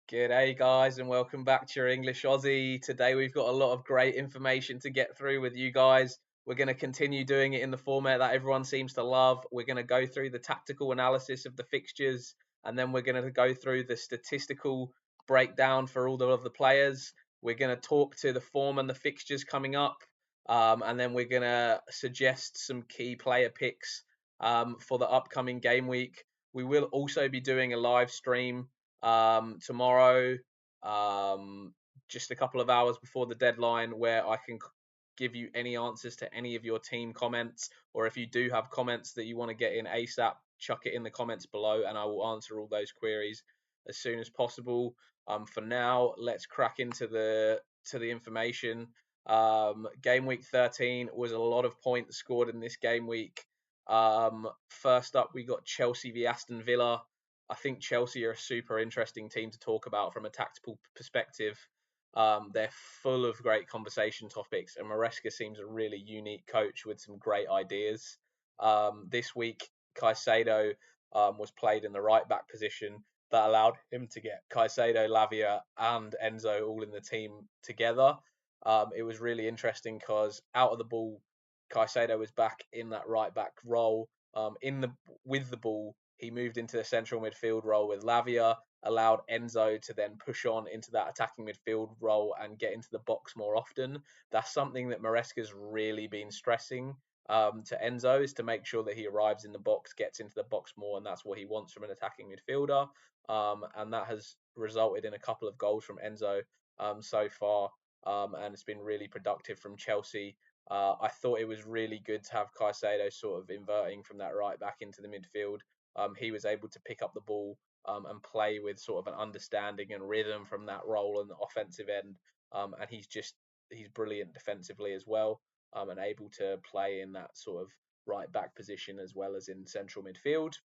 G'day guys and welcome back to your English Aussie. Today we've got a lot of great information to get through with you guys. We're going to continue doing it in the format that everyone seems to love. We're going to go through the tactical analysis of the fixtures, and then we're going to go through the statistical breakdown for all of the players. We're going to talk to the form and the fixtures coming up, and then we're going to suggest some key player picks for the upcoming game week. We will also be doing a live stream tomorrow, just a couple of hours before the deadline, where I can give you any answers to any of your team comments, or if you do have comments that you want to get in ASAP, chuck it in the comments below and I will answer all those queries as soon as possible. For now, let's crack into the information. Game week 13 was a lot of points scored in this game week. First up, we got Chelsea v Aston Villa. I think Chelsea are a super interesting team to talk about from a tactical perspective. They're full of great conversation topics, and Maresca seems a really unique coach with some great ideas. This week, Caicedo was played in the right back position that allowed him to get Caicedo, Lavia, and Enzo all in the team together. It was really interesting because out of the ball, Caicedo was back in that right back role. With the ball, he moved into the central midfield role with Lavia, allowed Enzo to then push on into that attacking midfield role and get into the box more often. That's something that Maresca's really been stressing to Enzo, is to make sure that he arrives in the box, gets into the box more, and that's what he wants from an attacking midfielder. And that has resulted in a couple of goals from Enzo so far, and it's been really productive from Chelsea. I thought it was really good to have Caicedo sort of inverting from that right back into the midfield. He was able to pick up the ball and play with sort of an understanding and rhythm from that role on the offensive end. And he's brilliant defensively as well, and able to play in that sort of right back position as well as in central midfield.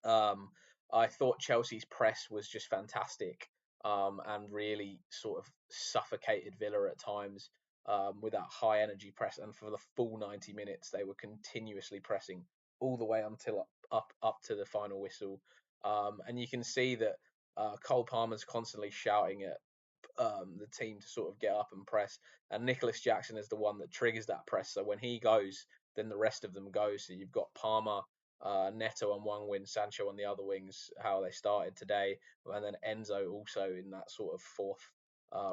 I thought Chelsea's press was just fantastic, and really sort of suffocated Villa at times with that high energy press. And for the full 90 minutes, they were continuously pressing all the way until up to the final whistle. And you can see that Cole Palmer's constantly shouting at the team to sort of get up and press, and Nicholas Jackson is the one that triggers that press. So when he goes, then the rest of them go. So you've got Palmer, Neto on one wing, Sancho on the other wings, how they started today, and then Enzo also in that sort of fourth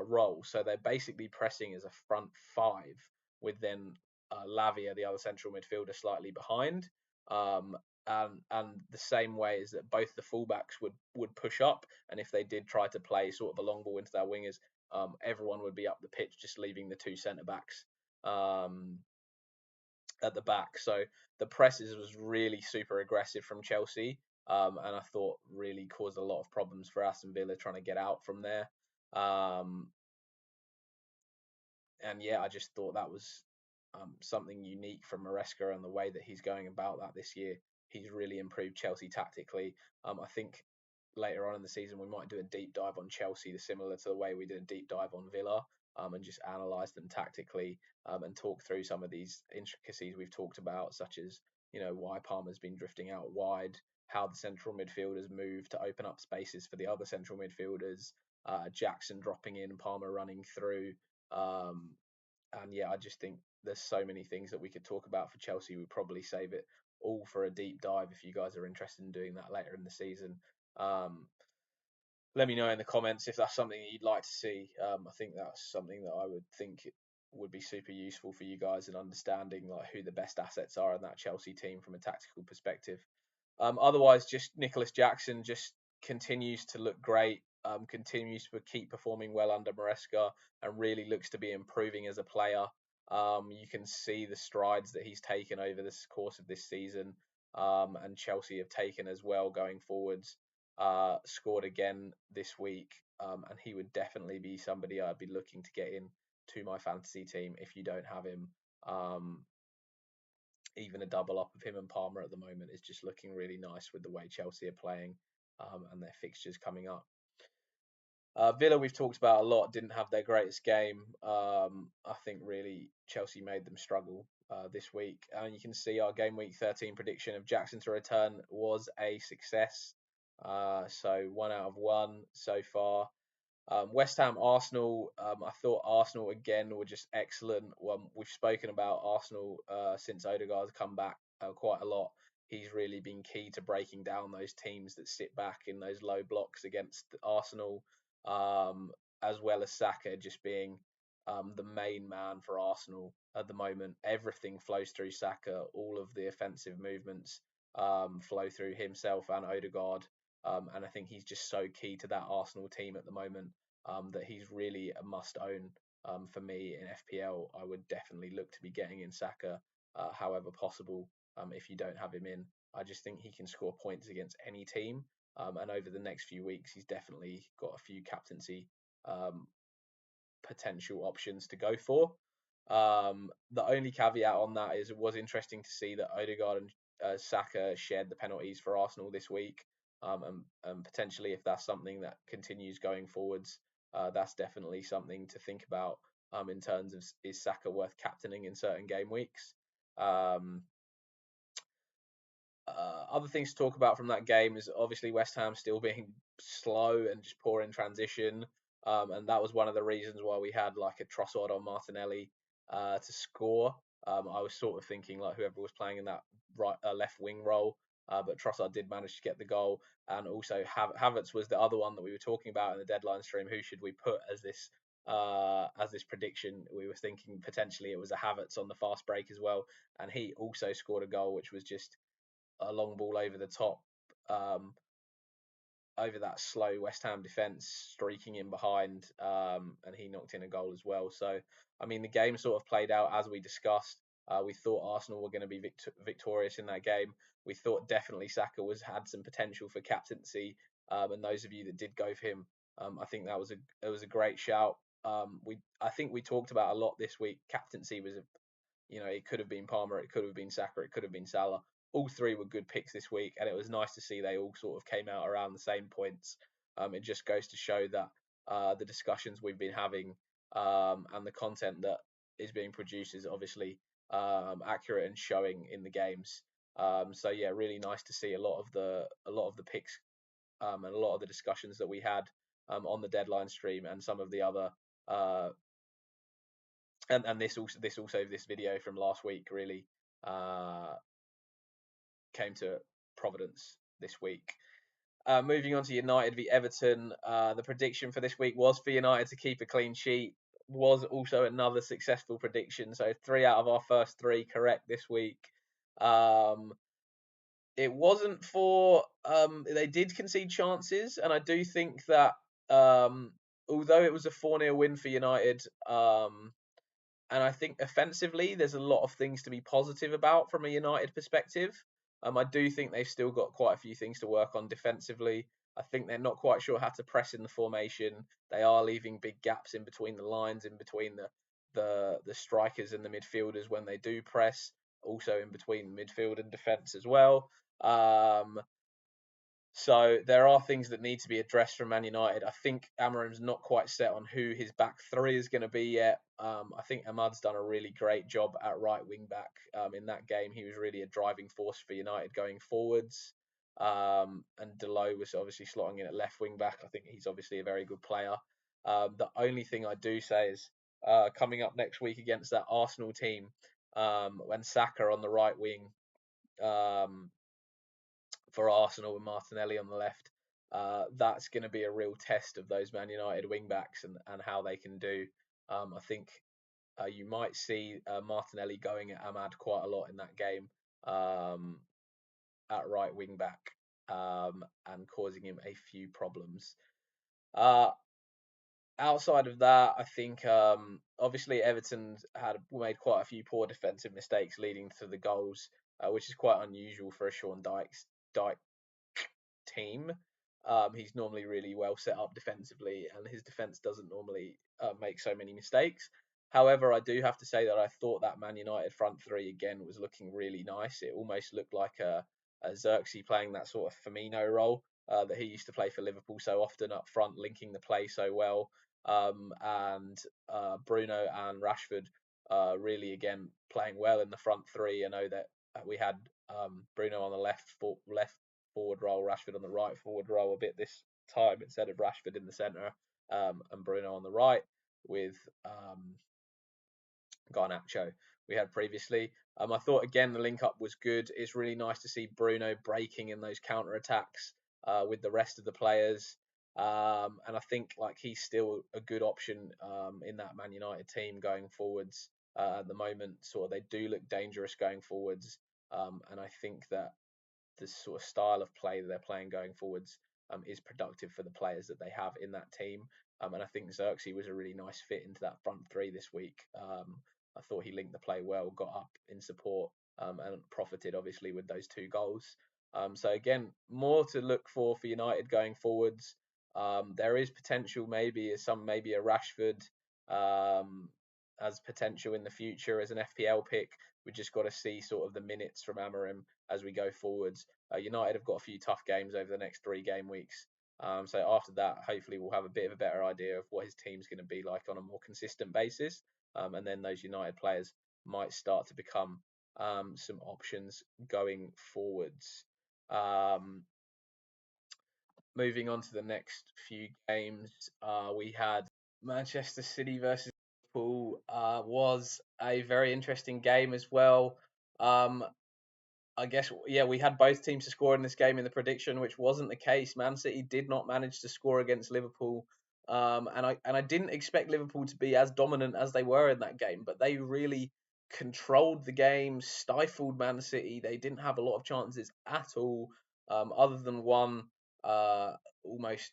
role. So they're basically pressing as a front five, with then Lavia, the other central midfielder, slightly behind. And the same way is that both the fullbacks would push up, and if they did try to play sort of a long ball into their wingers, everyone would be up the pitch, just leaving the two centre backs at the back. So the presses was really super aggressive from Chelsea, and I thought really caused a lot of problems for Aston Villa trying to get out from there. And yeah, I just thought that was something unique from Maresca and the way that he's going about that this year. He's really improved Chelsea tactically. I think later on in the season we might do a deep dive on Chelsea, similar to the way we did a deep dive on Villa, and just analyse them tactically, and talk through some of these intricacies we've talked about, such as why Palmer's been drifting out wide, how the central midfielders move to open up spaces for the other central midfielders, Jackson dropping in, Palmer running through. And yeah, I just think there's so many things that we could talk about for Chelsea. We'd probably save it all for a deep dive if you guys are interested in doing that later in the season. Let me know in the comments if that's something that you'd like to see. I think that's something that I would think would be super useful for you guys in understanding like who the best assets are in that Chelsea team from a tactical perspective. Otherwise, just Nicholas Jackson just continues to look great, continues to keep performing well under Maresca, and really looks to be improving as a player. You can see the strides that he's taken over this course of this season, and Chelsea have taken as well going forwards. Scored again this week, and he would definitely be somebody I'd be looking to get in to my fantasy team if you don't have him. Even a double up of him and Palmer at the moment is just looking really nice with the way Chelsea are playing, and their fixtures coming up. Villa, we've talked about a lot, didn't have their greatest game. I think really Chelsea made them struggle this week. And you can see our game week 13 prediction of Jackson to return was a success. So 1 out of 1 so far. West Ham, Arsenal. I thought Arsenal again were just excellent. We've spoken about Arsenal since Odegaard's come back quite a lot. He's really been key to breaking down those teams that sit back in those low blocks against Arsenal, um, as well as Saka just being the main man for Arsenal at the moment. Everything flows through Saka. All of the offensive movements flow through himself and Odegaard. And I think he's just so key to that Arsenal team at the moment that he's really a must own for me in FPL. I would definitely look to be getting in Saka, however possible. If you don't have him in, I just think he can score points against any team. And over the next few weeks, he's definitely got a few captaincy um, potential options to go for. The only caveat on that is it was interesting to see that Odegaard and Saka shared the penalties for Arsenal this week. And potentially, if that's something that continues going forwards, that's definitely something to think about in terms of is Saka worth captaining in certain game weeks. Um, other things to talk about from that game is obviously West Ham still being slow and just poor in transition, and that was one of the reasons why we had like a Trossard on Martinelli to score. I was sort of thinking like whoever was playing in that right left wing role, but Trossard did manage to get the goal, and also Havertz was the other one that we were talking about in the deadline stream. Who should we put as this prediction? We were thinking potentially it was a Havertz on the fast break as well, and he also scored a goal, which was just a long ball over the top, um, over that slow West Ham defence, streaking in behind, and he knocked in a goal as well. So, I mean, the game sort of played out as we discussed. We thought Arsenal were going to be victorious in that game. We thought definitely Saka had some potential for captaincy, and those of you that did go for him, I think it was a great shout. I think we talked about a lot this week. Captaincy was it could have been Palmer, it could have been Saka, it could have been Salah. All three were good picks this week, and it was nice to see they all sort of came out around the same points. It just goes to show that the discussions we've been having and the content that is being produced is obviously accurate and showing in the games. So yeah, really nice to see a lot of the picks and a lot of the discussions that we had on the deadline stream and some of the other and this video from last week really uh, came to providence this week. Moving on to United v Everton, the prediction for this week was for United to keep a clean sheet. Was also another successful prediction. So 3 out of our first 3 correct this week. It wasn't for they did concede chances, and I do think that although it was a 4-0 win for United, and I think offensively, there's a lot of things to be positive about from a United perspective. I do think they've still got quite a few things to work on defensively. I think they're not quite sure how to press in the formation. They are leaving big gaps in between the lines, in between the strikers and the midfielders when they do press. Also in between midfield and defence as well. So there are things that need to be addressed from Man United. I think Amorim's not quite set on who his back three is going to be yet. I think Ahmad's done a really great job at right wing back in that game. He was really a driving force for United going forwards. And Delo was obviously slotting in at left wing back. I think he's obviously a very good player. The only thing I do say is coming up next week against that Arsenal team, when Saka on the right wing, um, for Arsenal with Martinelli on the left. That's going to be a real test of those Man United wing backs and how they can do. I think you might see Martinelli going at Ahmad quite a lot in that game at right wing back and causing him a few problems. Outside of that, I think obviously Everton had made quite a few poor defensive mistakes leading to the goals, which is quite unusual for a Sean Dyche team. He's normally really well set up defensively, and his defense doesn't normally make so many mistakes. However, I do have to say that I thought that Man United front three again was looking really nice. It almost looked like a Xerxes playing that sort of Firmino role that he used to play for Liverpool so often up front, linking the play so well. And Bruno and Rashford really again playing well in the front three. I know that we had Bruno on the left forward role, Rashford on the right forward role a bit this time instead of Rashford in the centre, and Bruno on the right with Garnacho we had previously. I thought again the link up was good. It's really nice to see Bruno breaking in those counter attacks with the rest of the players. And I think like he's still a good option in that Man United team going forwards at the moment. Sort of they do look dangerous going forwards, and I think that the sort of style of play that they're playing going forwards is productive for the players that they have in that team. And I think Xerxes was a really nice fit into that front three this week. I thought he linked the play well, got up in support, and profited obviously with those 2 goals. So again, more to look for United going forwards. There is potential, maybe a Rashford as potential in the future as an FPL pick. We just got to see sort of the minutes from Amorim as we go forwards. United have got a few tough games over the next 3 game weeks. So after that, hopefully we'll have a bit of a better idea of what his team's going to be like on a more consistent basis. And then those United players might start to become some options going forwards. Moving on to the next few games, we had Manchester City versus Liverpool. Was a very interesting game as well. I guess, yeah, we had both teams to score in this game in the prediction, which wasn't the case. Man City did not manage to score against Liverpool, and I didn't expect Liverpool to be as dominant as they were in that game, but they really controlled the game, stifled Man City. They didn't have a lot of chances at all, other than one almost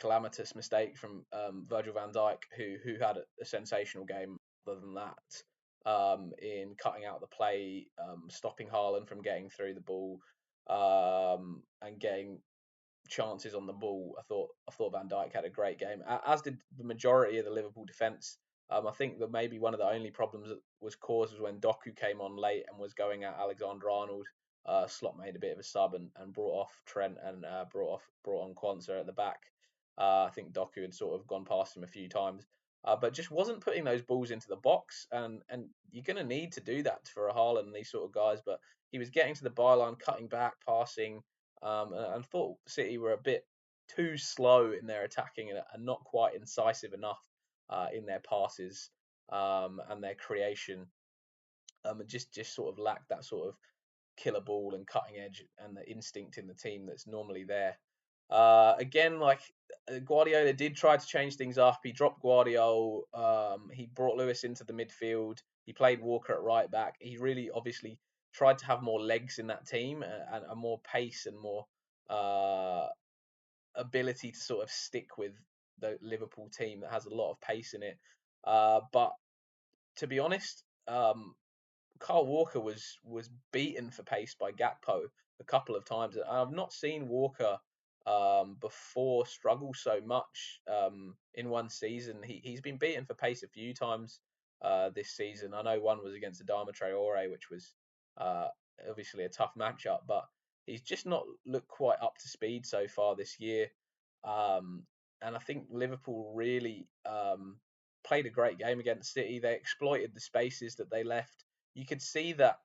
calamitous mistake from Virgil van Dijk, who had a sensational game. Other than that, in cutting out the play, stopping Haaland from getting through the ball, and getting chances on the ball. I thought Van Dijk had a great game, as did the majority of the Liverpool defence. I think that maybe one of the only problems that was caused was when Doku came on late and was going at Alexander Arnold. Slot made a bit of a sub and brought off Trent and brought on Kwanzaa at the back. I think Doku had sort of gone past him a few times, but just wasn't putting those balls into the box. And you're going to need to do that for a Haaland and these sort of guys. But he was getting to the byline, cutting back, passing, and thought City were a bit too slow in their attacking and not quite incisive enough in their passes and their creation. Just sort of lacked that sort of killer ball and cutting edge and the instinct in the team that's normally there. Again, like Guardiola did try to change things up. He dropped Guardiola. He brought Lewis into the midfield. He played Walker at right back. He really obviously tried to have more legs in that team and more pace and more ability to sort of stick with the Liverpool team that has a lot of pace in it. But to be honest, Kyle Walker was beaten for pace by Gakpo a couple of times. I've not seen Walker before struggle so much in one season. He's been beaten for pace a few times this season. I know one was against Adama Traore, which was uh, obviously a tough matchup, but he's just not looked quite up to speed so far this year. Um, and I think Liverpool really played a great game against City. They exploited the spaces that they left. You could see that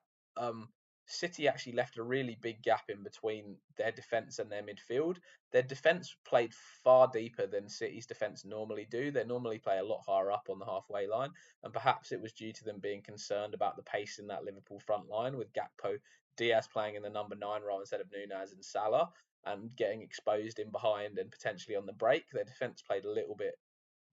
City actually left a really big gap in between their defence and their midfield. Their defence played far deeper than City's defence normally do. They normally play a lot higher up on the halfway line, and perhaps it was due to them being concerned about the pace in that Liverpool front line with Gakpo, Diaz playing in the number 9 role instead of Nunez and Salah, and getting exposed in behind and potentially on the break. Their defence played a little bit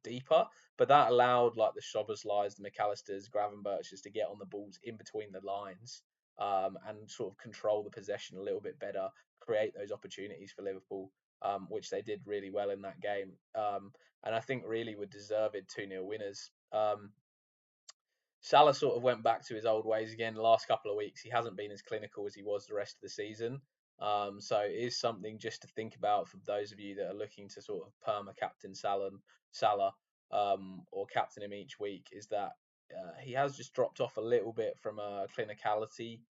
deeper, but that allowed like the Szoboszlais, the McAllisters, Gravenberchs to get on the balls in between the lines and sort of control the possession a little bit better, create those opportunities for Liverpool, which they did really well in that game. And I think really were deserved 2-0 winners. Salah sort of went back to his old ways again the last couple of weeks. He hasn't been as clinical as he was the rest of the season. So it is something just to think about for those of you that are looking to sort of perma captain Salah or captain him each week, is that he has just dropped off a little bit from a clinicality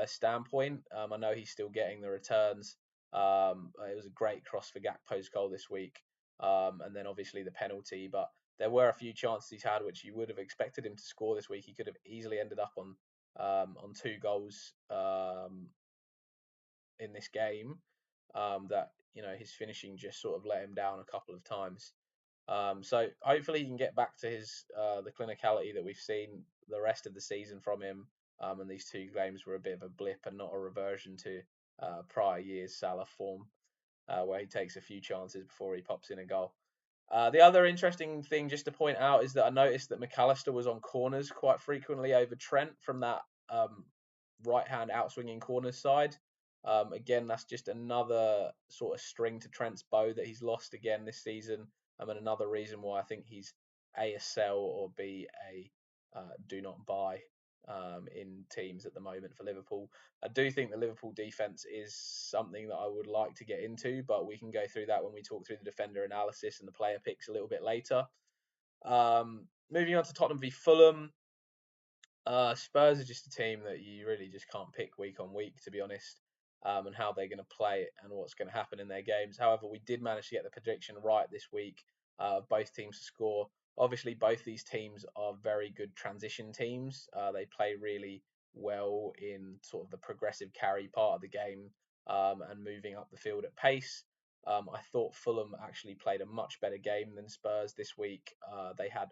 standpoint. I know he's still getting the returns. It was a great cross for Gakpo's goal this week, and then obviously the penalty. But there were a few chances he's had which you would have expected him to score this week. He could have easily ended up on 2 goals in this game, that his finishing just sort of let him down a couple of times. So hopefully he can get back to his the clinicality that we've seen the rest of the season from him. And these two games were a bit of a blip and not a reversion to prior years' Salah form, where he takes a few chances before he pops in a goal. The other interesting thing just to point out is that I noticed that McAllister was on corners quite frequently over Trent from that right-hand outswinging corners side. Again, that's just another sort of string to Trent's bow that he's lost again this season, and another reason why I think he's A, a sell, or B, a do not buy in teams at the moment for Liverpool. I do think the Liverpool defense is something that I would like to get into, but we can go through that when we talk through the defender analysis and the player picks a little bit later. Moving on to Tottenham v Fulham. Spurs are just a team that you really just can't pick week on week, to be honest, and how they're going to play and what's going to happen in their games. However, we did manage to get the prediction right this week. Both teams to score. Obviously, both these teams are very good transition teams. They play really well in sort of the progressive carry part of the game, and moving up the field at pace. I thought Fulham actually played a much better game than Spurs this week. They had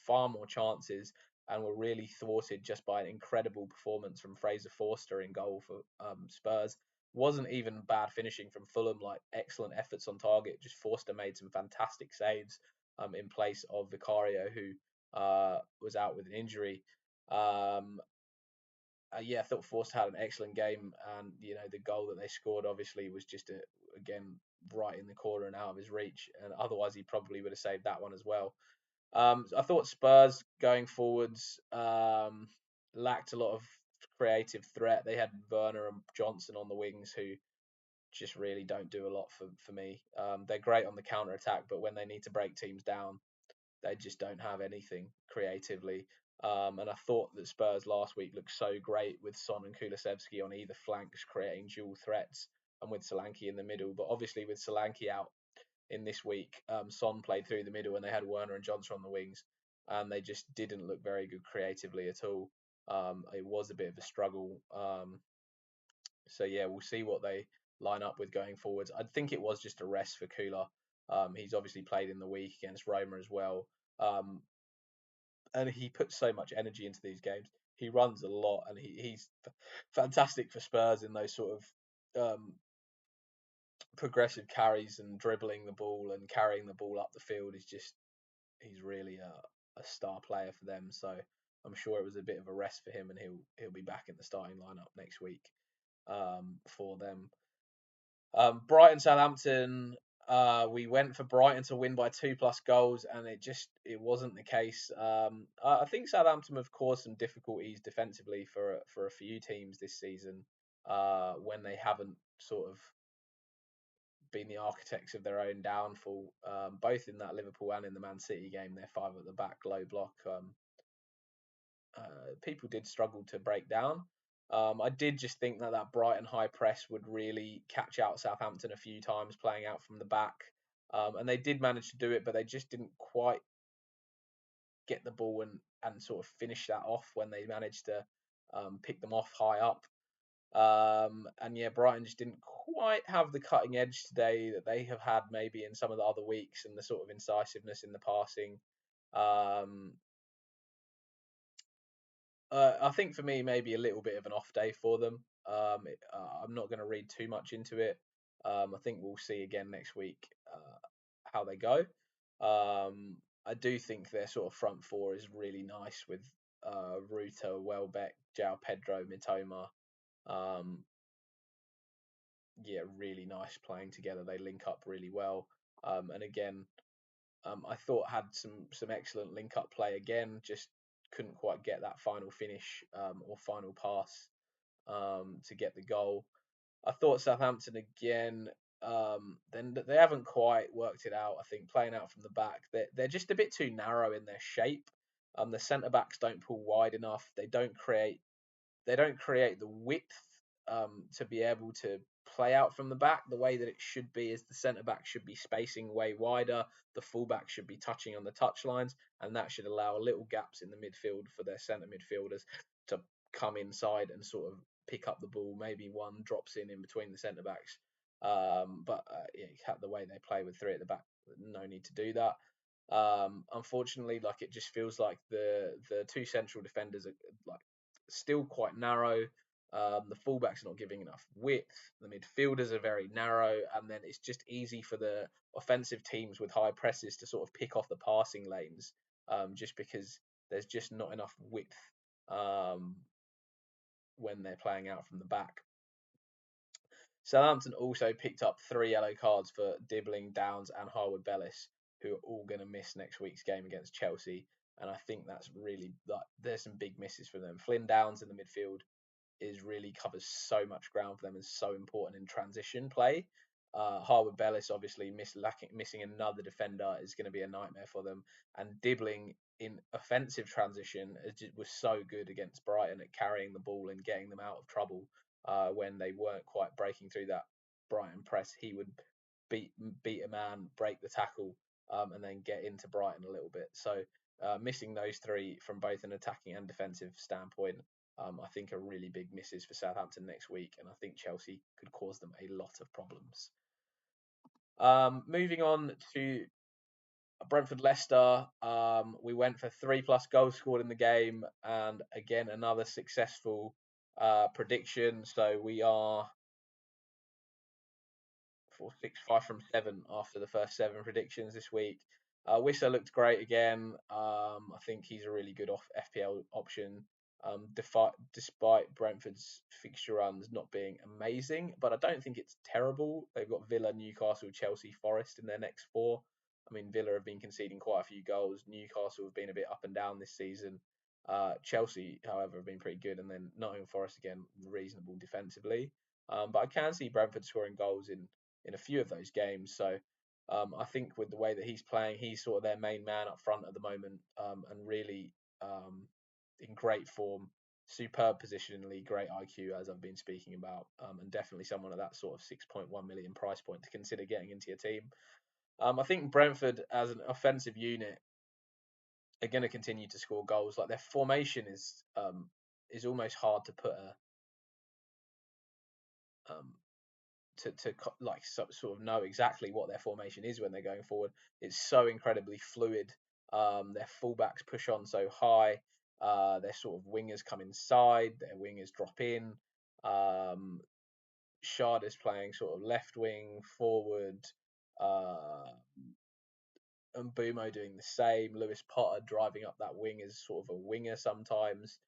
far more chances and were really thwarted just by an incredible performance from Fraser Forster in goal for Spurs. Wasn't even bad finishing from Fulham, like excellent efforts on target. Just Forster made some fantastic saves in place of Vicario, who was out with an injury. I thought Forster had an excellent game, and the goal that they scored obviously was just again right in the corner and out of his reach, and otherwise he probably would have saved that one as well. I thought Spurs going forwards lacked a lot of creative threat. They had Werner and Johnson on the wings, who just really don't do a lot for me. They're great on the counter attack, but when they need to break teams down, they just don't have anything creatively. And I thought that Spurs last week looked so great with Son and Kulusevski on either flanks, creating dual threats, and with Solanke in the middle. But obviously, with Solanke out in this week, Son played through the middle and they had Werner and Johnson on the wings, and they just didn't look very good creatively at all. It was a bit of a struggle. So yeah, we'll see what they line up with going forwards. I think it was just a rest for Kula. He's obviously played in the week against Roma as well, and he puts so much energy into these games. He runs a lot, and he's fantastic for Spurs in those sort of progressive carries and dribbling the ball and carrying the ball up the field. He's really a star player for them. So I'm sure it was a bit of a rest for him, and he'll be back in the starting lineup next week for them. Brighton Southampton. We went for Brighton to win by 2+ goals, and it wasn't the case. I think Southampton have caused some difficulties defensively for a few teams this season, when they haven't sort of been the architects of their own downfall, both in that Liverpool and in the Man City game. They're 5 at the back, low block. People did struggle to break down. I did just think that Brighton high press would really catch out Southampton a few times playing out from the back. And they did manage to do it, but they just didn't quite get the ball and sort of finish that off when they managed to pick them off high up. And yeah, Brighton just didn't quite have the cutting edge today that they have had maybe in some of the other weeks, and the sort of incisiveness in the passing. I think for me, maybe a little bit of an off day for them. I'm not going to read too much into it. I think we'll see again next week how they go. I do think their sort of front four is really nice with Ruta, Welbeck, João Pedro, Mitoma. Yeah, really nice playing together. They link up really well. And again, I thought had some excellent link up play again. Just couldn't quite get that final finish or final pass to get the goal. I thought Southampton again. Then they haven't quite worked it out. I think playing out from the back, they're just a bit too narrow in their shape. The centre backs don't pull wide enough. They don't create the width to be able to play out from the back the way that it should be. Is the centre back should be spacing way wider, the fullback should be touching on the touch lines, and that should allow little gaps in the midfield for their centre midfielders to come inside and sort of pick up the ball. Maybe one drops in between the centre backs. But the way they play with three at the back, no need to do that. Unfortunately, like it just feels like the two central defenders are like still quite narrow. The fullbacks are not giving enough width. The midfielders are very narrow, and then it's just easy for the offensive teams with high presses to sort of pick off the passing lanes, just because there's just not enough width um, when they're playing out from the back. Southampton also picked up 3 yellow cards for Dibbling, Downs, and Harwood Bellis, who are all going to miss next week's game against Chelsea. And I think that's really like there's some big misses for them. Flynn Downs in the midfield really covers so much ground for them and is so important in transition play. Harwood Bellis obviously missing another defender is going to be a nightmare for them. And Dibbling in offensive transition was so good against Brighton at carrying the ball and getting them out of trouble when they weren't quite breaking through that Brighton press. He would beat a man, break the tackle, and then get into Brighton a little bit. So missing those three from both an attacking and defensive standpoint, I think are really big misses for Southampton next week, and I think Chelsea could cause them a lot of problems. Moving on to Brentford Leicester, we went for 3+ goals scored in the game, and again another successful prediction. So we are 4, 6, 5 from 7 after the first 7 predictions this week. Whistler looked great again. I think he's a really good FPL option, despite Brentford's fixture runs not being amazing. But I don't think it's terrible. They've got Villa, Newcastle, Chelsea, Forest in their next 4. I mean, Villa have been conceding quite a few goals. Newcastle have been a bit up and down this season. Chelsea, however, have been pretty good. And then Nottingham Forest, again, reasonable defensively. But I can see Brentford scoring goals in a few of those games. So I think with the way that he's playing, he's sort of their main man up front at the moment, and really in great form, superb positionally, great IQ, as I've been speaking about, and definitely someone at that sort of 6.1 million price point to consider getting into your team. I think Brentford as an offensive unit are going to continue to score goals. Like their formation is almost hard to put a to like sort of know exactly what their formation is when they're going forward. It's so incredibly fluid. Their fullbacks push on so high. Their sort of wingers come inside. Their wingers drop in. Shard is playing sort of left wing, forward. And Bumo doing the same. Lewis Potter driving up that wing as sort of a winger sometimes,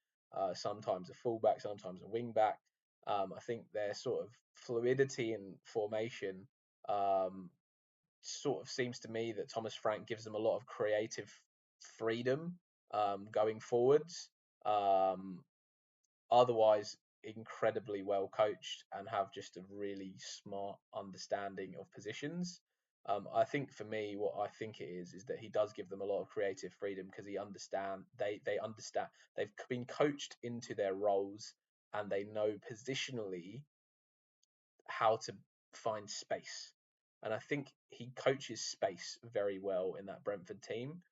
sometimes a fullback, sometimes a wing back. I think their sort of fluidity in formation sort of seems to me that Thomas Frank gives them a lot of creative freedom going forwards. Otherwise, incredibly well coached and have just a really smart understanding of positions. I think for me, what I think it is that he does give them a lot of creative freedom because they understand they've been coached into their roles and they know positionally how to find space. And I think he coaches space very well in that Brentford team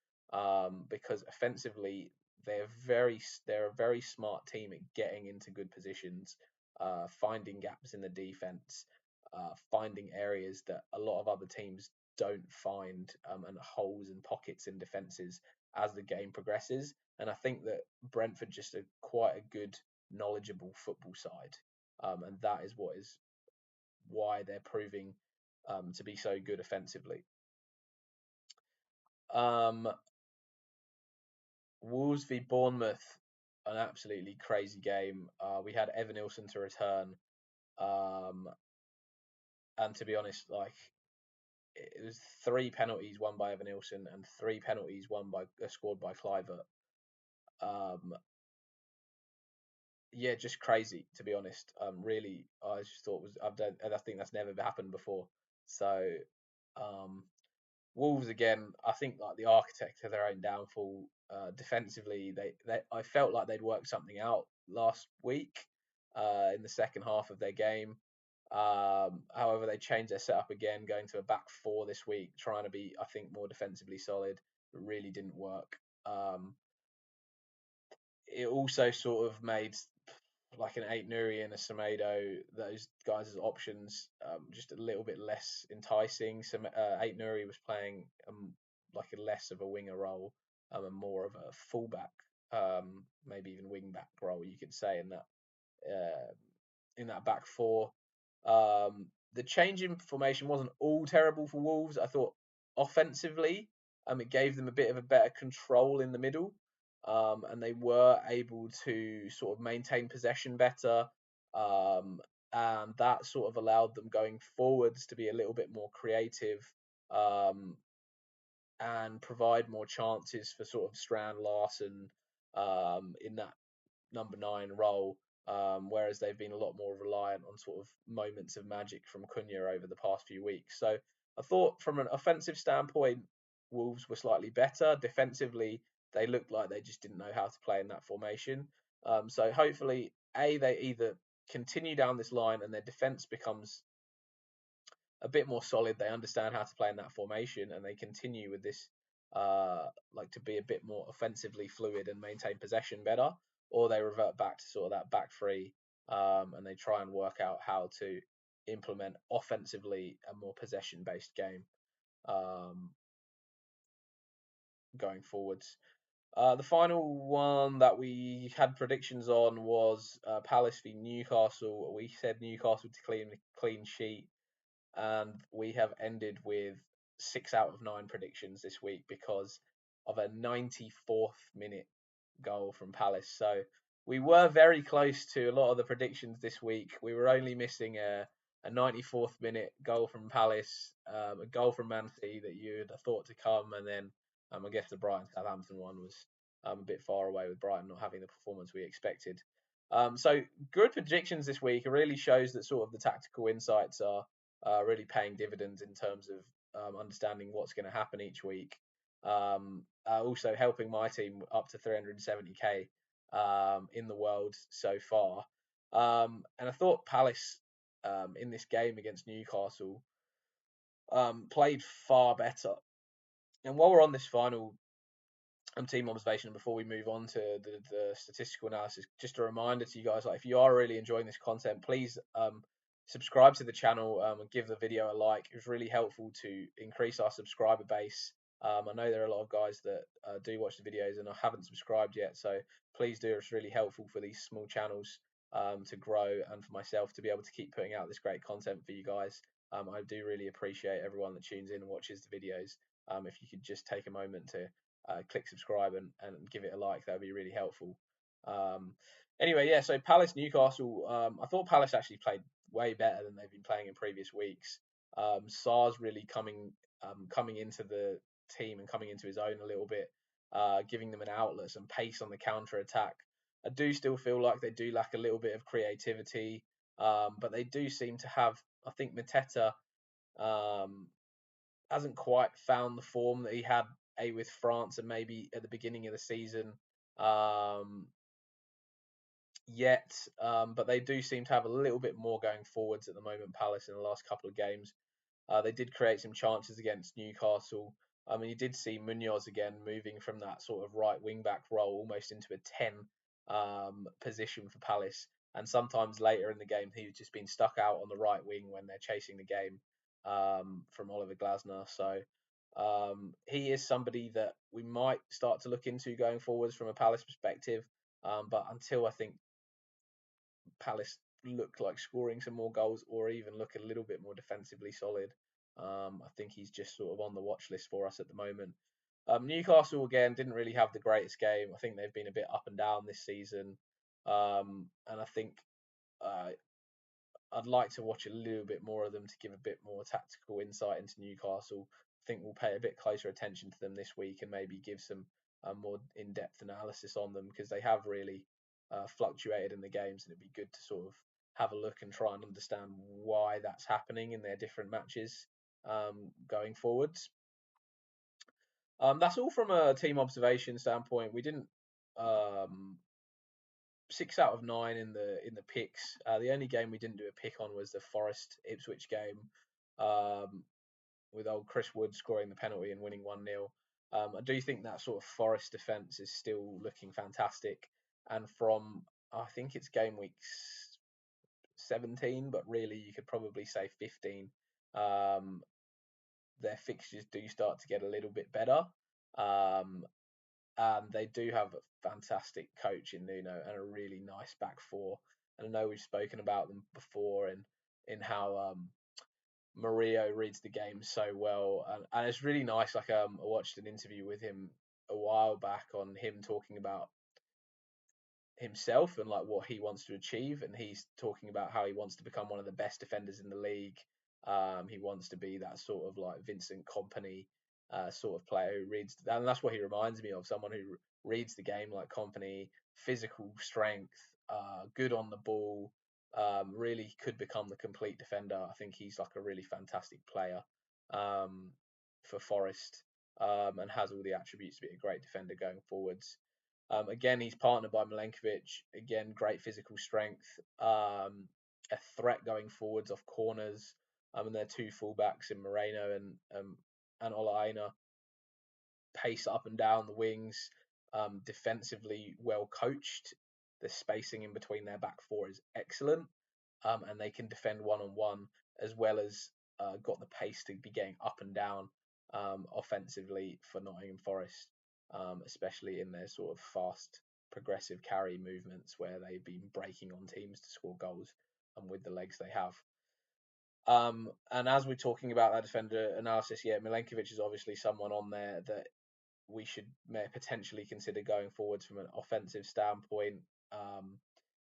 because offensively they're a very smart team at getting into good positions, finding gaps in the defense, finding areas that a lot of other teams don't find, and holes and pockets in defenses as the game progresses. And I think that Brentford just are quite a good, knowledgeable football side, and that is why they're proving to be so good offensively. Wolves v Bournemouth, an absolutely crazy game. We had Evan Nilsson to return, and to be honest, like it was 3 penalties won by Evan Nilsson and 3 penalties scored by Kluivert. Yeah, just crazy to be honest. Really, I just thought I think that's never happened before. So, Wolves again, I think like the architect of their own downfall. Defensively, I felt like they'd worked something out last week in the second half of their game. However, they changed their setup again, going to a back 4 this week, trying to be, I think, more defensively solid. It really didn't work. It also sort of made like an 8 Nuri and a Semedo, those guys as options, just a little bit less enticing. 8 Nuri was playing like a less of a winger role, and more of a fullback, maybe even wing back role, you could say, uh, in that back four. The change in formation wasn't all terrible for Wolves. I thought offensively, it gave them a bit of a better control in the middle, and they were able to sort of maintain possession better. And that sort of allowed them going forwards to be a little bit more creative, um, and provide more chances for sort of Strand Larson, in that number 9 role, whereas they've been a lot more reliant on sort of moments of magic from Cunha over the past few weeks. So I thought from an offensive standpoint, Wolves were slightly better. Defensively, they looked like they just didn't know how to play in that formation. So hopefully, they either continue down this line and their defense becomes a bit more solid. They understand how to play in that formation, and they continue with this, like to be a bit more offensively fluid and maintain possession better, or they revert back to sort of that back three, and they try and work out how to implement offensively a more possession based game, um, going forwards. The final one that we had predictions on was Palace v Newcastle. We said Newcastle to clean sheet, and we have ended with 6 out of 9 predictions this week because of a 94th minute goal from Palace. So we were very close to a lot of the predictions this week. We were only missing a 94th minute goal from Palace, a goal from Man City that you'd have thought to come, and then I guess the Brighton Southampton one was a bit far away with Brighton not having the performance we expected. So good predictions this week. It really shows that sort of the tactical insights are really paying dividends in terms of understanding what's going to happen each week. Also helping my team up to 370k in the world so far. And I thought Palace, in this game against Newcastle, played far better. And while we're on this final team observation, before we move on to the statistical analysis, just a reminder to you guys, like if you are really enjoying this content, please subscribe to the channel, and give the video a like. It was really helpful to increase our subscriber base. I know there are a lot of guys that do watch the videos and I haven't subscribed yet, so please do. It's really helpful for these small channels to grow, and for myself to be able to keep putting out this great content for you guys. I do really appreciate everyone that tunes in and watches the videos. If you could just take a moment to click subscribe and give it a like, that would be really helpful. Anyway, yeah, so Palace Newcastle, I thought Palace actually played way better than they've been playing in previous weeks. Sarr's really coming into the team and coming into his own a little bit, giving them an outlet, some pace on the counter attack. I do still feel like they do lack a little bit of creativity, but they do seem to have. I think Mateta um, hasn't quite found the form that he had with France and maybe at the beginning of the season, um, yet. But they do seem to have a little bit more going forwards at the moment. Palace in the last couple of games, they did create some chances against Newcastle. I mean, you did see Munoz again moving from that sort of right wing back role almost into a 10 position for Palace. And sometimes later in the game, he was just being stuck out on the right wing when they're chasing the game, from Oliver Glasner. So he is somebody that we might start to look into going forwards from a Palace perspective. But until I think Palace look like scoring some more goals or even look a little bit more defensively solid, I think he's just sort of on the watch list for us at the moment. Newcastle again didn't really have the greatest game. I think they've been a bit up and down this season, and I think uh, I'd like to watch a little bit more of them to give a bit more tactical insight into Newcastle. I think we'll pay a bit closer attention to them this week and maybe give some more in-depth analysis on them, because they have really fluctuated in the games, and it'd be good to sort of have a look and try and understand why that's happening in their different matches, going forwards. That's all from a team observation standpoint. We didn't 6 out of 9 in the picks. The only game we didn't do a pick on was the Forest Ipswich game, um, with old Chris Wood scoring the penalty and winning 1-0. I do think that sort of Forest defence is still looking fantastic, and from I think it's game week 17, but really you could probably say 15. Um, their fixtures do start to get a little bit better. And they do have a fantastic coach in Nuno and a really nice back four. And I know we've spoken about them before in how Mario reads the game so well, and it's really nice. Like I watched an interview with him a while back on him talking about himself and like what he wants to achieve, and he's talking about how he wants to become one of the best defenders in the league. He wants to be that sort of like Vincent Company sort of player who reads, and that's what he reminds me of. Someone who reads the game like Company, physical strength, good on the ball. Really could become the complete defender. I think he's like a really fantastic player for Forest, and has all the attributes to be a great defender going forwards. Again, he's partnered by Milenkovic. Again, great physical strength, a threat going forwards off corners. And their two fullbacks in Moreno and Olaina pace up and down the wings. Defensively well coached. The spacing in between their back four is excellent, and they can defend one-on-one as well as got the pace to be getting up and down offensively for Nottingham Forest, especially in their sort of fast progressive carry movements where they've been breaking on teams to score goals and with the legs they have. And as we're talking about that defender analysis, yeah, Milenkovic is obviously someone on there that we should potentially consider going forwards from an offensive standpoint.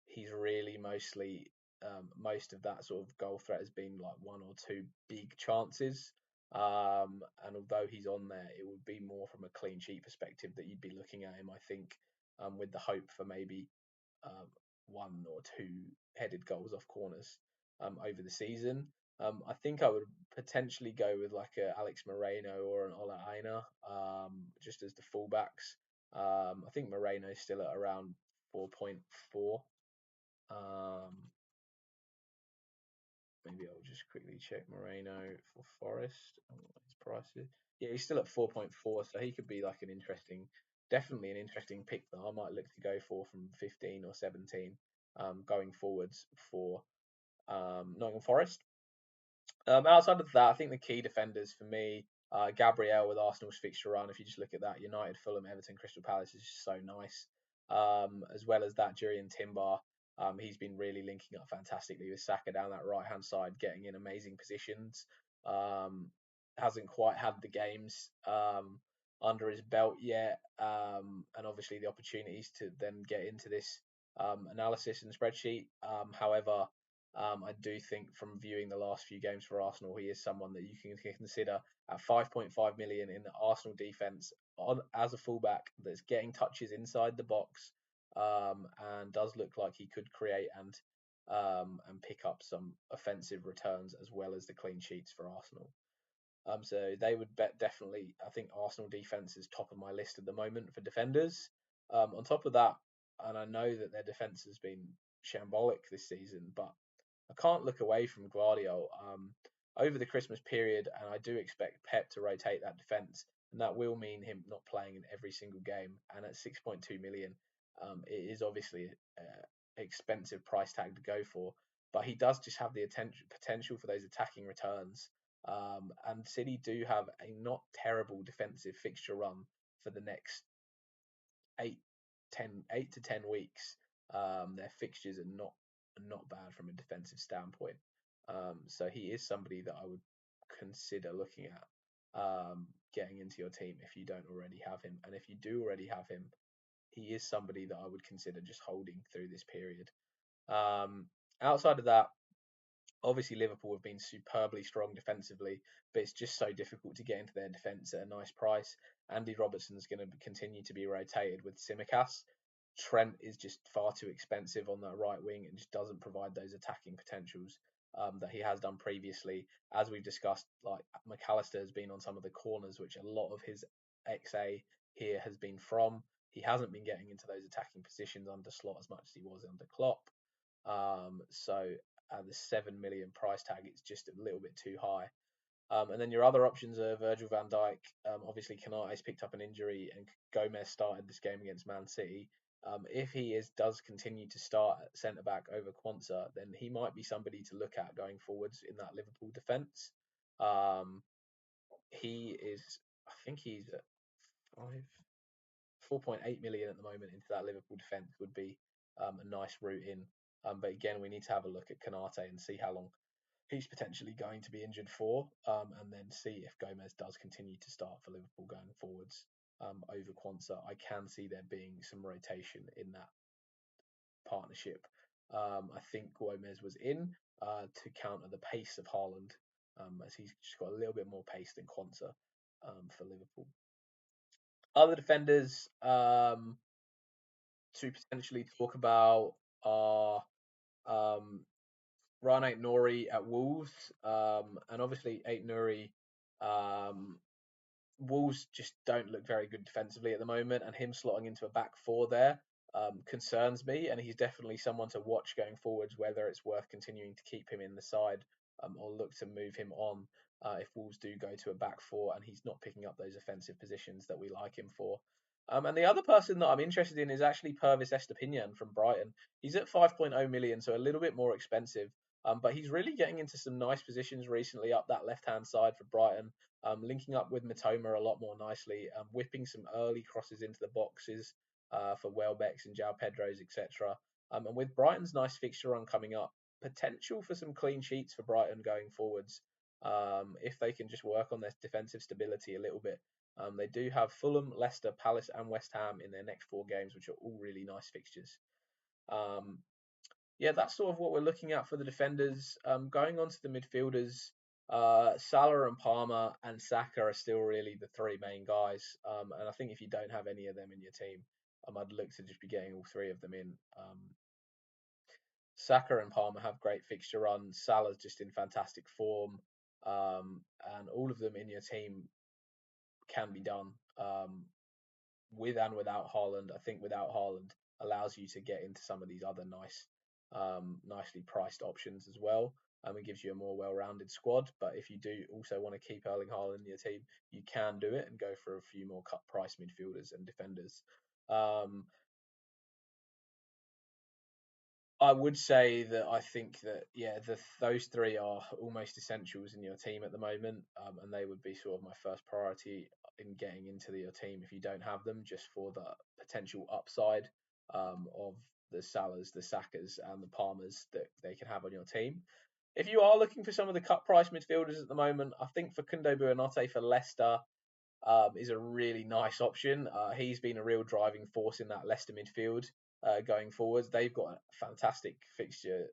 He's really mostly most of that sort of goal threat has been like one or two big chances. And although he's on there, it would be more from a clean sheet perspective that you'd be looking at him, I think, with the hope for maybe one or two headed goals off corners over the season. I think I would potentially go with like a Alex Moreno or an Ola Aina, just as the fullbacks. I think Moreno is still at around 4.4. Maybe I'll just quickly check Moreno for Forest and what his price is. Yeah, he's still at 4.4, so he could be like definitely an interesting pick that I might look to go for from 15 or 17 going forwards for Nottingham Forest. Outside of that, I think the key defenders for me, Gabriel with Arsenal's fixture run. If you just look at that, United, Fulham, Everton, Crystal Palace is just so nice. As well as that, Jurriën Timber. He's been really linking up fantastically with Saka down that right hand side, getting in amazing positions. Hasn't quite had the games under his belt yet, and obviously the opportunities to then get into this analysis and spreadsheet. However, I do think from viewing the last few games for Arsenal, he is someone that you can consider at 5.5 million in the Arsenal defense as a fullback that's getting touches inside the box, and does look like he could create and pick up some offensive returns as well as the clean sheets for Arsenal. So they would definitely. I think Arsenal defense is top of my list at the moment for defenders. On top of that, and I know that their defense has been shambolic this season, but I can't look away from Guardiola over the Christmas period, and I do expect Pep to rotate that defence, and that will mean him not playing in every single game. And at 6.2 million, it is obviously an expensive price tag to go for, but he does just have the potential for those attacking returns. And City do have a not terrible defensive fixture run for the next 8 to 10 weeks. Their fixtures are not bad from a defensive standpoint. So he is somebody that I would consider looking at getting into your team if you don't already have him. And if you do already have him, he is somebody that I would consider just holding through this period. Outside of that, obviously Liverpool have been superbly strong defensively, but it's just so difficult to get into their defence at a nice price. Andy Robertson's going to continue to be rotated with Tsimikas. Trent is just far too expensive on that right wing and just doesn't provide those attacking potentials that he has done previously. As we've discussed, like McAllister has been on some of the corners, which a lot of his XA here has been from. He hasn't been getting into those attacking positions under Slot as much as he was under Klopp. So at the 7 million price tag, it's just a little bit too high. And then your other options are Virgil van Dijk. Obviously, Canate's picked up an injury and Gomez started this game against Man City. If he does continue to start at centre back over Quansah, then he might be somebody to look at going forwards in that Liverpool defence. He is, I think he's at 4.8 million at the moment into that Liverpool defence would be a nice route in. But again, we need to have a look at Canate and see how long he's potentially going to be injured for, and then see if Gomez does continue to start for Liverpool going forwards over Quansah. I can see there being some rotation in that partnership. I think Gomez was in to counter the pace of Haaland, as he's just got a little bit more pace than Quansah for Liverpool. Other defenders to potentially talk about are Ryan Ait-Nouri at Wolves, and obviously Ait-Nouri, Wolves just don't look very good defensively at the moment, and him slotting into a back four there concerns me, and he's definitely someone to watch going forwards, whether it's worth continuing to keep him in the side or look to move him on if Wolves do go to a back four and he's not picking up those offensive positions that we like him for. And the other person that I'm interested in is actually Pervis Estupiñán from Brighton. He's at 5.0 million, so a little bit more expensive. But he's really getting into some nice positions recently up that left-hand side for Brighton, linking up with Matoma a lot more nicely, whipping some early crosses into the boxes for Welbecks and João Pedros, etc. And with Brighton's nice fixture run coming up, potential for some clean sheets for Brighton going forwards if they can just work on their defensive stability a little bit. They do have Fulham, Leicester, Palace, and West Ham in their next 4 games, which are all really nice fixtures. Yeah, that's sort of what we're looking at for the defenders. Going on to the midfielders, Salah and Palmer and Saka are still really the 3 main guys. And I think if you don't have any of them in your team, I'd look to just be getting all 3 of them in. Saka and Palmer have great fixture runs. Salah's just in fantastic form. And all of them in your team can be done with and without Haaland. I think without Haaland allows you to get into some of these other nicely priced options as well. It gives you a more well-rounded squad. But if you do also want to keep Erling Haaland in your team, you can do it and go for a few more cut price midfielders and defenders. I would say that I think that those 3 are almost essentials in your team at the moment, and they would be sort of my first priority in getting into your team if you don't have them, just for the potential upside of the Salahs, the Sakas, and the Palmers that they can have on your team. If you are looking for some of the cut price midfielders at the moment, I think Facundo Buonanotte for Leicester is a really nice option. He's been a real driving force in that Leicester midfield going forwards. They've got a fantastic fixture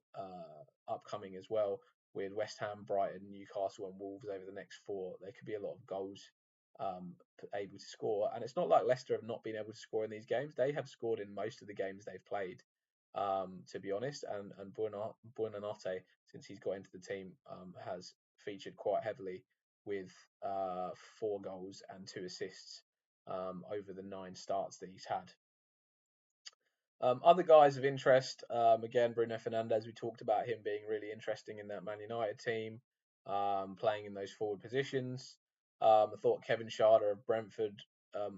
upcoming as well, with West Ham, Brighton, Newcastle, and Wolves over the next 4. There could be a lot of goals able to score, and it's not like Leicester have not been able to score in these games. They have scored in most of the games they've played, to be honest. And Buonanotte, since he's got into the team, has featured quite heavily with 4 goals and 2 assists over the 9 starts that he's had. Other guys of interest, again, Bruno Fernandes, we talked about him being really interesting in that Man United team, playing in those forward positions. I thought Kevin Schade of Brentford,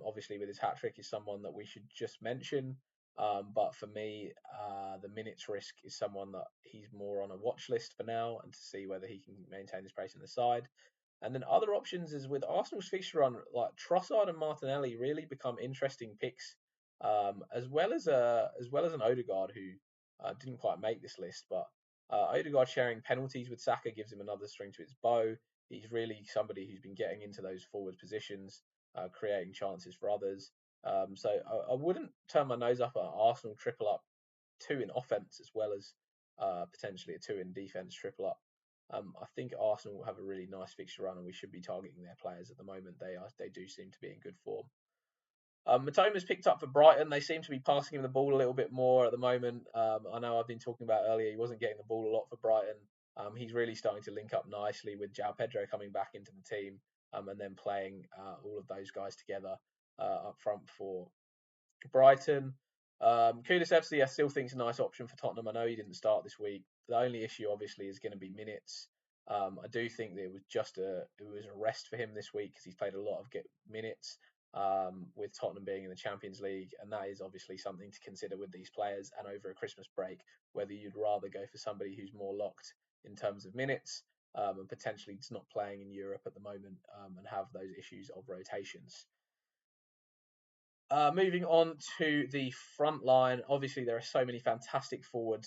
obviously with his hat-trick, is someone that we should just mention. But for me, the minutes risk is someone that he's more on a watch list for now, and to see whether he can maintain his place in the side. And then other options is with Arsenal's fixture run, like Trossard and Martinelli really become interesting picks, as well as an Odegaard who didn't quite make this list, but Odegaard sharing penalties with Saka gives him another string to his bow. He's really somebody who's been getting into those forward positions, creating chances for others. So I wouldn't turn my nose up at Arsenal triple up 2 in offense as well as potentially a 2 in defense triple up. I think Arsenal will have a really nice fixture run, and we should be targeting their players at the moment. They do seem to be in good form. Matoma's picked up for Brighton. They seem to be passing him the ball a little bit more at the moment. I know I've been talking about earlier, he wasn't getting the ball a lot for Brighton. He's really starting to link up nicely with João Pedro coming back into the team, and then playing all of those guys together up front for Brighton. Kulusevski, I still think is a nice option for Tottenham. I know he didn't start this week. The only issue, obviously, is going to be minutes. I do think that it was a rest for him this week because he's played a lot of minutes. with Tottenham being in the Champions League, and that is obviously something to consider with these players. And over a Christmas break, whether you'd rather go for somebody who's more locked in terms of minutes, and potentially just not playing in Europe at the moment, and have those issues of rotations. Moving on to the front line, obviously there are so many fantastic forward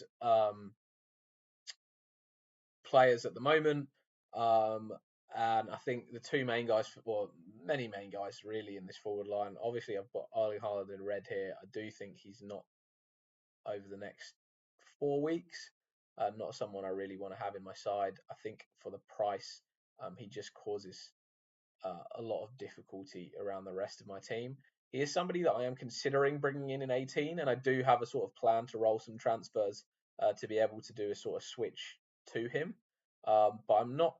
players at the moment. And I think the two main guys, well, many main guys really in this forward line. Obviously, I've got Erling Haaland in red here. I do think he's not over the next 4 weeks. Not someone I really want to have in my side. I think for the price, he just causes a lot of difficulty around the rest of my team. He is somebody that I am considering bringing in 18, and I do have a sort of plan to roll some transfers to be able to do a sort of switch to him. But I'm not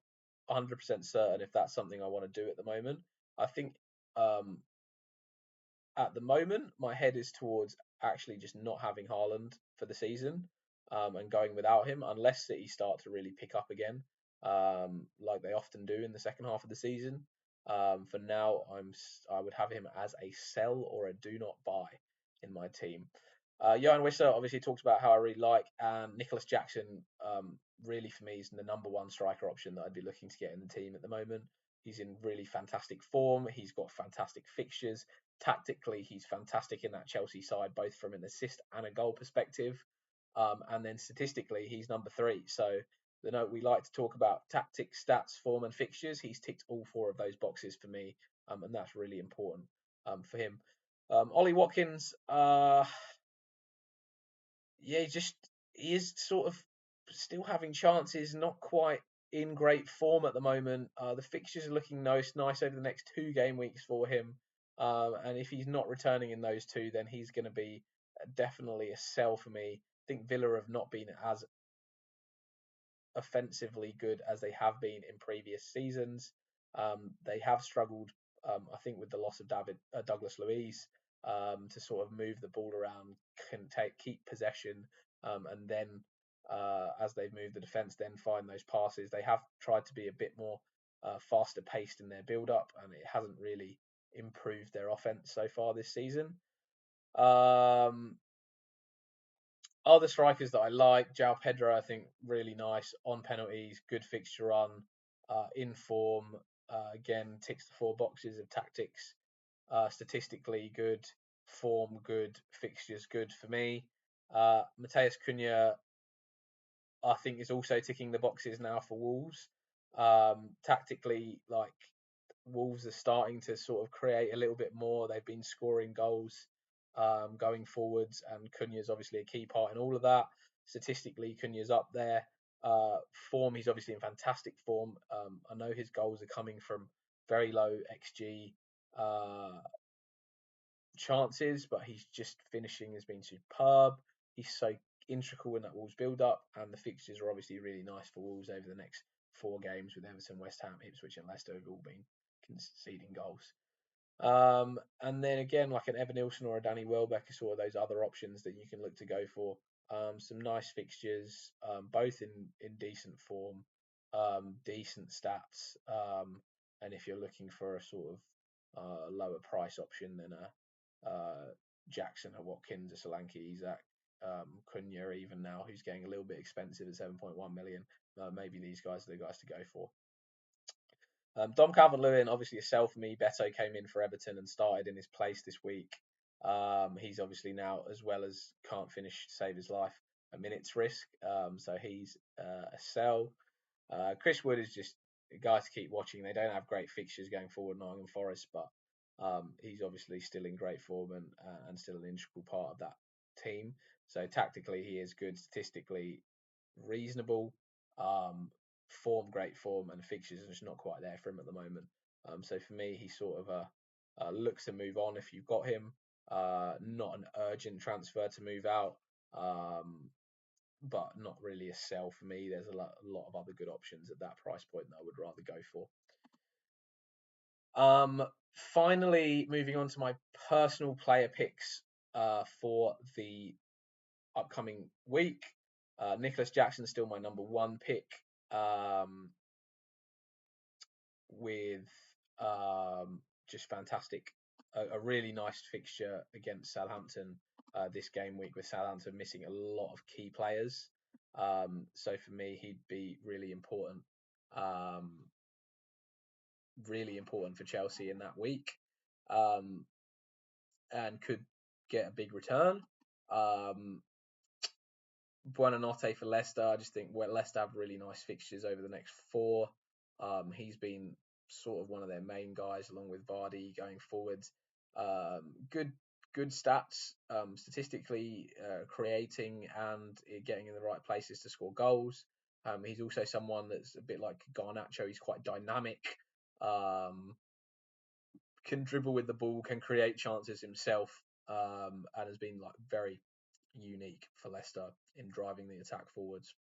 100% certain if that's something I want to do at the moment. I think at the moment my head is towards actually just not having Haaland for the season, and going without him unless City start to really pick up again, like they often do in the second half of the season. For now, I would have him as a sell or a do not buy in my team. Johan Wissa obviously talks about how I really like, and Nicholas Jackson really for me is the number one striker option that I'd be looking to get in the team at the moment. He's in really fantastic form. He's got fantastic fixtures. Tactically, he's fantastic in that Chelsea side, both from an assist and a goal perspective. And then statistically, he's number 3. So the note we like to talk about tactics, stats, form, and fixtures. He's ticked all 4 of those boxes for me, and that's really important for him. Ollie Watkins, yeah, he is sort of still having chances, not quite in great form at the moment. The fixtures are looking nice over the next 2 game weeks for him. And if he's not returning in those 2, then he's going to be definitely a sell for me. I think Villa have not been as offensively good as they have been in previous seasons. They have struggled, I think, with the loss of Douglas Luiz, to sort of move the ball around, keep possession, and then as they've moved the defence, then find those passes. They have tried to be a bit more faster paced in their build up, and it hasn't really improved their offence so far this season. Other strikers that I like, João Pedro, I think really nice on penalties, good fixture run, in form. Again, ticks the 4 boxes of tactics, statistically good, form good, fixtures good for me. Matheus Cunha, I think, is also ticking the boxes now for Wolves. Tactically, like, Wolves are starting to sort of create a little bit more. They've been scoring goals going forwards, and Cunha's obviously a key part in all of that. Statistically, Cunha's up there. Form, he's obviously in fantastic form. I know his goals are coming from very low XG chances, but he's just finishing has been superb. He's so integral in that Wolves build up, and the fixtures are obviously really nice for Wolves over the next 4 games with Everton, West Ham, Ipswich, and Leicester have all been conceding goals. And then again, like an Evan Nilsson or a Danny Welbeck are sort of those other options that you can look to go for. Some nice fixtures, both in decent form, decent stats, and if you're looking for a sort of lower price option than a Jackson, a Watkins, a Solanke, Isak, Cunha, even now, who's getting a little bit expensive at 7.1 million. Maybe these guys are the guys to go for. Dom Calvert-Lewin, obviously a sell for me. Beto came in for Everton and started in his place this week. He's obviously now, as well as can't finish to save his life, a minutes risk. So he's a sell. Chris Wood is just a guy to keep watching. They don't have great fixtures going forward, Nottingham Forest, but he's obviously still in great form and still an integral part of that team. So tactically, he is good. Statistically, reasonable. Form, great form, and fixtures are just not quite there for him at the moment. So for me, he sort of looks to move on if you've got him. Not an urgent transfer to move out, but not really a sell for me. There's a lot of other good options at that price point that I would rather go for. Finally, moving on to my personal player picks for the upcoming week. Nicholas Jackson still my number 1 pick, with just fantastic a really nice fixture against Southampton this game week, with Southampton missing a lot of key players. So for me, he'd be um, really important for Chelsea in that week, um, and could get a big return. Buonanotte for Leicester. I just think Leicester have really nice fixtures over the next 4. He's been sort of one of their main guys, along with Vardy going forward. Good stats statistically, creating and getting in the right places to score goals. He's also someone that's a bit like Garnacho. He's quite dynamic. Can dribble with the ball, can create chances himself, and has been like very unique for Leicester in driving the attack forwards.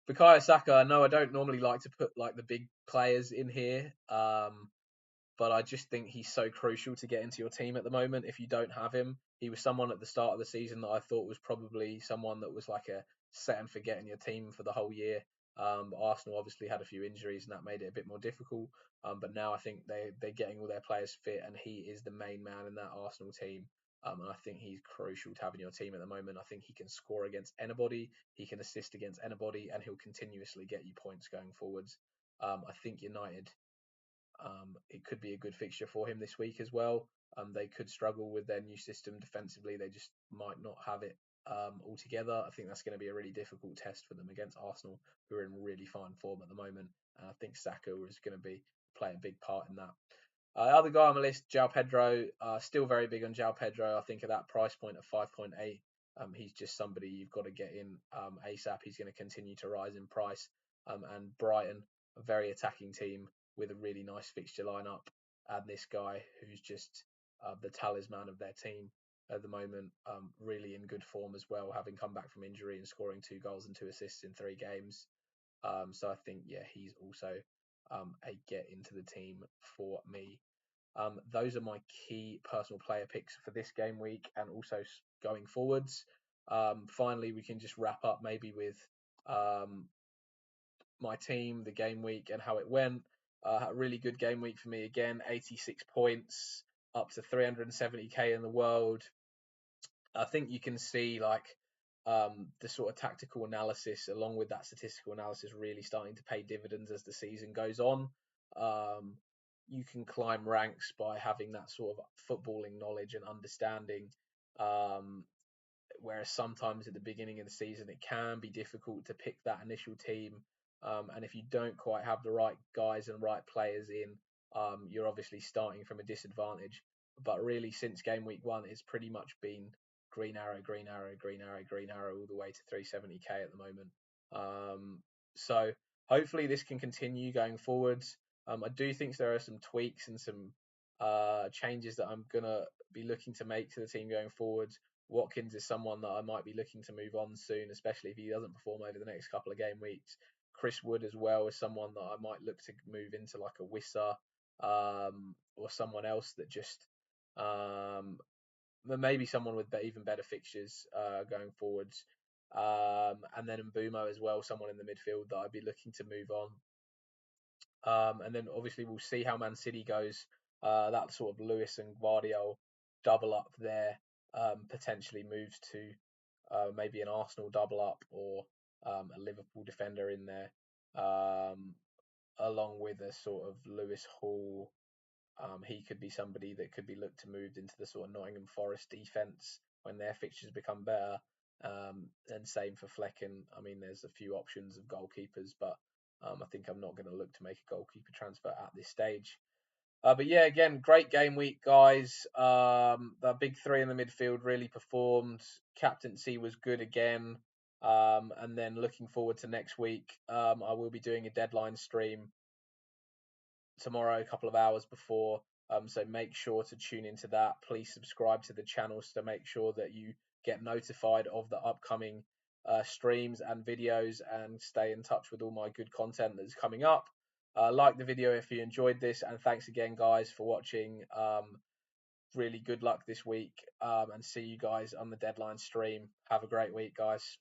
Bukayo Saka, I know I don't normally like to put like the big players in here, but I just think he's so crucial to get into your team at the moment. If you don't have him, he was someone at the start of the season that I thought was probably someone that was like a set and forget in your team for the whole year. Arsenal obviously had a few injuries and that made it a bit more difficult. But now I think they're getting all their players fit, and he is the main man in that Arsenal team. And I think he's crucial to have in your team at the moment. I think he can score against anybody, he can assist against anybody, and he'll continuously get you points going forwards. I think United, it could be a good fixture for him this week as well. They could struggle with their new system defensively. They just might not have it altogether. I think that's going to be a really difficult test for them against Arsenal, who are in really fine form at the moment. I think Saka is going to play a big part in that. Other guy on the list, João Pedro. Still very big on João Pedro. I think at that price point of 5.8, he's just somebody you've got to get in ASAP. He's going to continue to rise in price. And Brighton, a very attacking team with a really nice fixture lineup, and this guy who's just the talisman of their team at the moment, really in good form as well, having come back from injury and scoring 2 goals and 2 assists in 3 games. So I think, yeah, he's also a get into the team for me. Those are my key personal player picks for this game week and also going forwards. Finally, we can just wrap up maybe with my team, the game week, and how it went. A really good game week for me again. 86 points, up to 370k in the world. I think you can see like the sort of tactical analysis along with that statistical analysis really starting to pay dividends as the season goes on. You can climb ranks by having that sort of footballing knowledge and understanding. Whereas sometimes at the beginning of the season, it can be difficult to pick that initial team. And if you don't quite have the right guys and right players in, you're obviously starting from a disadvantage. But really, since game week 1, it's pretty much been green arrow, green arrow, green arrow, green arrow, all the way to 370k at the moment. So hopefully this can continue going forwards. I do think there are some tweaks and some changes that I'm going to be looking to make to the team going forwards. Watkins is someone that I might be looking to move on soon, especially if he doesn't perform over the next couple of game weeks. Chris Wood as well is someone that I might look to move into like a Wissa, or someone else that just maybe someone with even better fixtures going forwards. And then Mbeumo as well, someone in the midfield that I'd be looking to move on. And then obviously we'll see how Man City goes. That sort of Lewis and Guardiola double up there potentially moves to maybe an Arsenal double up, or a Liverpool defender in there, along with a sort of Lewis Hall. He could be somebody that could be looked to move into the sort of Nottingham Forest defence when their fixtures become better. And same for Flecken. I mean, there's a few options of goalkeepers, but I think I'm not going to look to make a goalkeeper transfer at this stage. But yeah, again, great game week, guys. The big 3 in the midfield really performed. Captaincy was good again. And then looking forward to next week, I will be doing a deadline stream tomorrow, a couple of hours before. So make sure to tune into that. Please subscribe to the channels to make sure that you get notified of the upcoming streams and videos, and stay in touch with all my good content that's coming up. Like the video if you enjoyed this, and thanks again, guys, for watching. Really good luck this week, and see you guys on the deadline stream. Have a great week, guys.